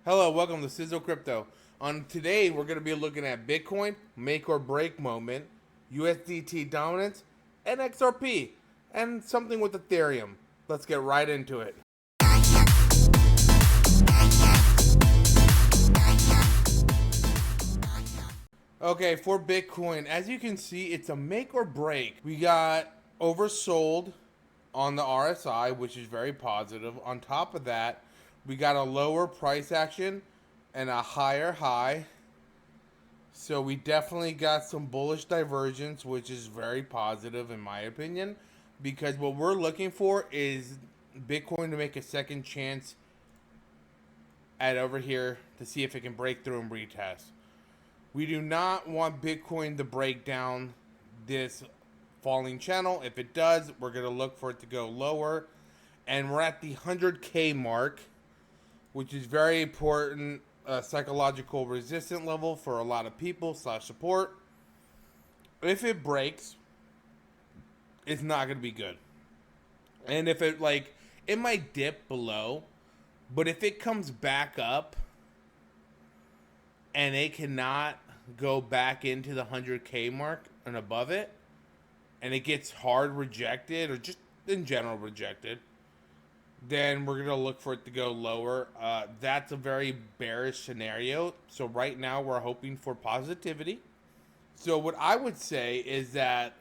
Hello, welcome to Sizzle Crypto. Today, we're going to be looking at Bitcoin, make or break moment, USDT dominance, and XRP, and something with Ethereum. Let's get right into it. Okay, for Bitcoin, as you can see, it's a make or break. We got oversold on the RSI, which is very positive. On top of that, we got a lower price action and a higher high. So we definitely got some bullish divergence, which is very positive in my opinion, because what we're looking for is Bitcoin to make a second chance at over here to see if it can break through and retest. We do not want Bitcoin to break down this falling channel. If it does, we're going to look for it to go lower. And we're at the 100K mark, which is very important psychological resistant level for a lot of people / support. If it breaks, it's not going to be good. And if it it might dip below, but if it comes back up and it cannot go back into the 100K mark and above it, and it gets hard rejected or just in general rejected, then we're going to look for it to go lower. That's a very bearish scenario. So right now we're hoping for positivity. So what I would say is that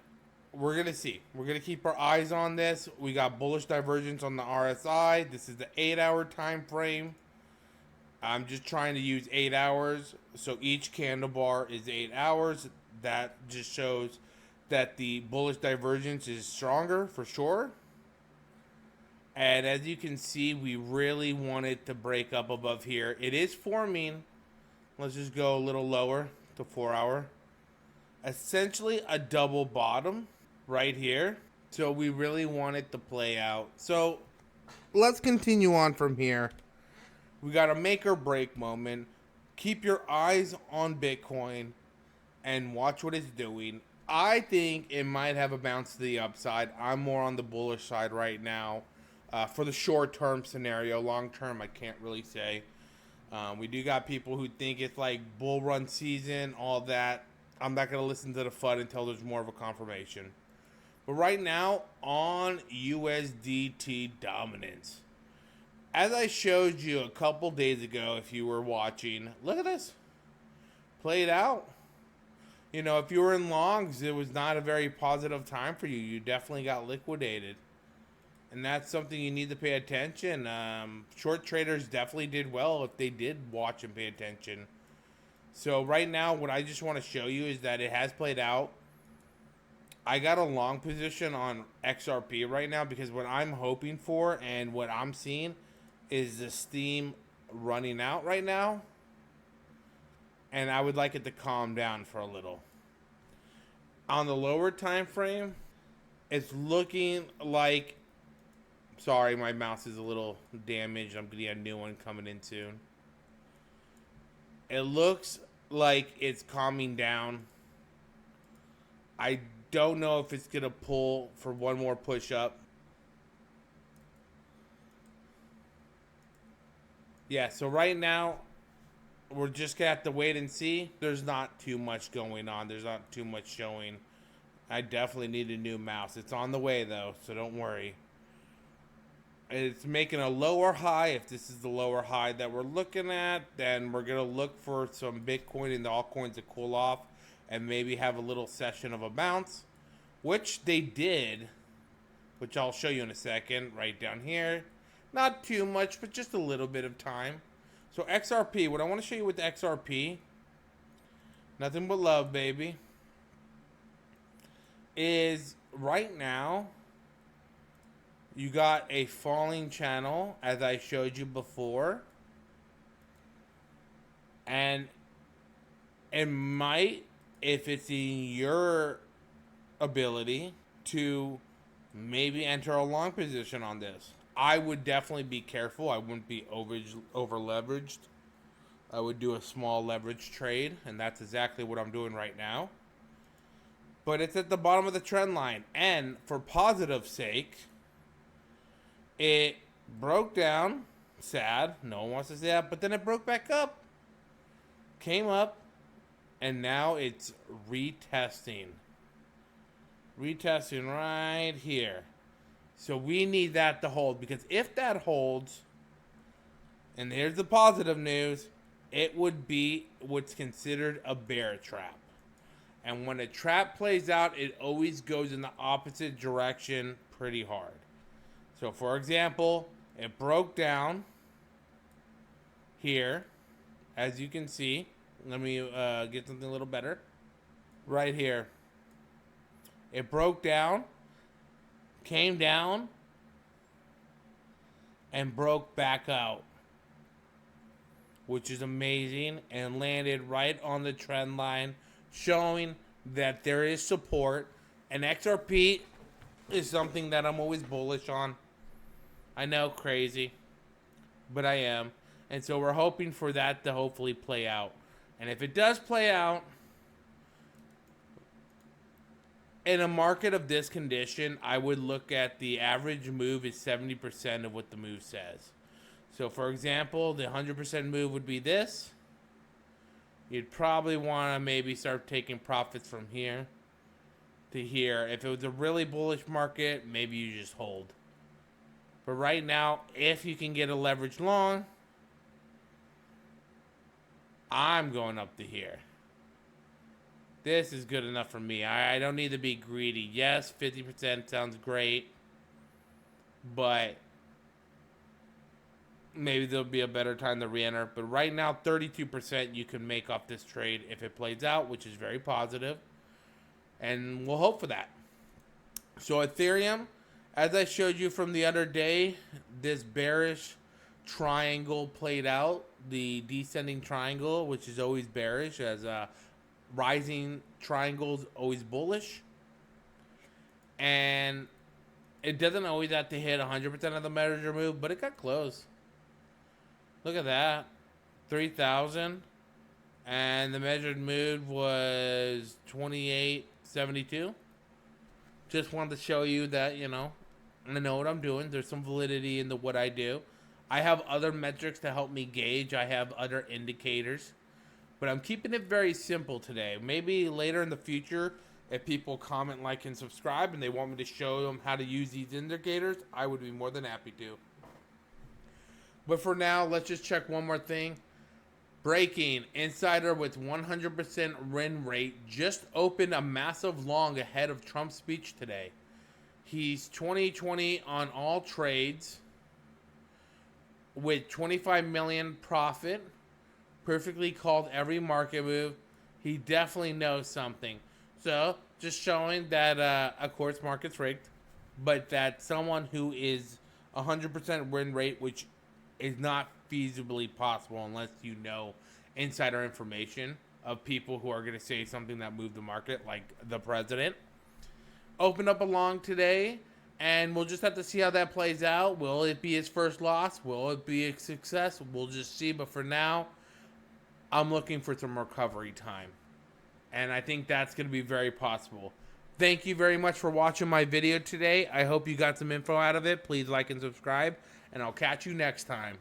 we're going to see. We're going to keep our eyes on this. We got bullish divergence on the RSI. This is the 8-hour time frame. I'm just trying to use 8 hours. So each candle bar is 8 hours. That just shows that the bullish divergence is stronger for sure. And as you can see, we really want it to break up above here. It is forming. Let's just go a little lower to 4 hour. Essentially a double bottom right here. So we really want it to play out. So let's continue on from here. We got a make or break moment. Keep your eyes on Bitcoin and watch what it's doing. I think it might have a bounce to the upside. I'm more on the bullish side right now. For the short-term scenario, long-term, I can't really say. We do got people who think it's like bull run season, all that. I'm not going to listen to the FUD until there's more of a confirmation. But right now, on USDT dominance. As I showed you a couple days ago, if you were watching, look at this. Played out. You know, if you were in longs, it was not a very positive time for you. You definitely got liquidated. And that's something you need to pay attention. Short traders definitely did well if they did watch and pay attention. So right now, what I just want to show you is that it has played out. I got a long position on XRP right now because what I'm hoping for and what I'm seeing is the steam running out right now. And I would like it to calm down for a little. On the lower time frame, it's looking like... Sorry, my mouse is a little damaged. I'm getting a new one coming in soon. It looks like it's calming down. I don't know if it's going to pull for one more push up. Yeah, so right now, we're just going to have to wait and see. There's not too much going on. There's not too much showing. I definitely need a new mouse. It's on the way, though, so don't worry. It's making a lower high. If this is the lower high that we're looking at, then we're going to look for some Bitcoin and the altcoins to cool off and maybe have a little session of a bounce, which they did, which I'll show you in a second right down here. Not too much, but just a little bit of time. So XRP, what I want to show you with the XRP, nothing but love, baby, is right now, you got a falling channel, as I showed you before. And it might, if it's in your ability, to maybe enter a long position on this. I would definitely be careful. I wouldn't be over leveraged. I would do a small leverage trade, and that's exactly what I'm doing right now. But it's at the bottom of the trend line. And for positive sake, it broke down, sad. No one wants to see that. But then it broke back up. Came up. And now it's retesting. Retesting right here. So we need that to hold. Because if that holds, and here's the positive news, it would be what's considered a bear trap. And when a trap plays out, it always goes in the opposite direction pretty hard. So for example, it broke down here, as you can see. Let me get something a little better. Right here. It broke down, came down, and broke back out, which is amazing, and landed right on the trend line, showing that there is support. And XRP is something that I'm always bullish on. I know, crazy, but I am. And so we're hoping for that to hopefully play out. And if it does play out, in a market of this condition, I would look at the average move is 70% of what the move says. So for example, the 100% move would be this. You'd probably want to maybe start taking profits from here to here. If it was a really bullish market, maybe you just hold. But right now, if you can get a leverage long, I'm going up to here. This is good enough for me. I don't need to be greedy. Yes, 50% sounds great, but maybe there'll be a better time to re-enter. But right now, 32% you can make off this trade if it plays out, which is very positive. And we'll hope for that. So Ethereum, as I showed you from the other day, this bearish triangle played out. The descending triangle, which is always bearish, as rising triangles always bullish. And it doesn't always have to hit 100% of the measure move, but it got close. Look at that. 3,000. And the measured move was 28.72. Just wanted to show you that, you know, I know what I'm doing. There's some validity into what I do. I have other metrics to help me gauge. I have other indicators. But I'm keeping it very simple today. Maybe later in the future, if people comment, like, and subscribe, and they want me to show them how to use these indicators, I would be more than happy to. But for now, let's just check one more thing. Breaking. Insider with 100% win rate just opened a massive long ahead of Trump's speech today. He's 20/20 on all trades with 25 million profit. Perfectly called every market move. He definitely knows something. So, just showing that, of course, market's rigged, but that someone who is 100% win rate, which is not feasibly possible unless you know insider information of people who are going to say something that moved the market, like the president, opened up a long today, and we'll just have to see how that plays out. Will it be his first loss? Will it be a success? We'll just see. But for now, I'm looking for some recovery time. And I think that's going to be very possible. Thank you very much for watching my video today. I hope you got some info out of it. Please like and subscribe. And I'll catch you next time.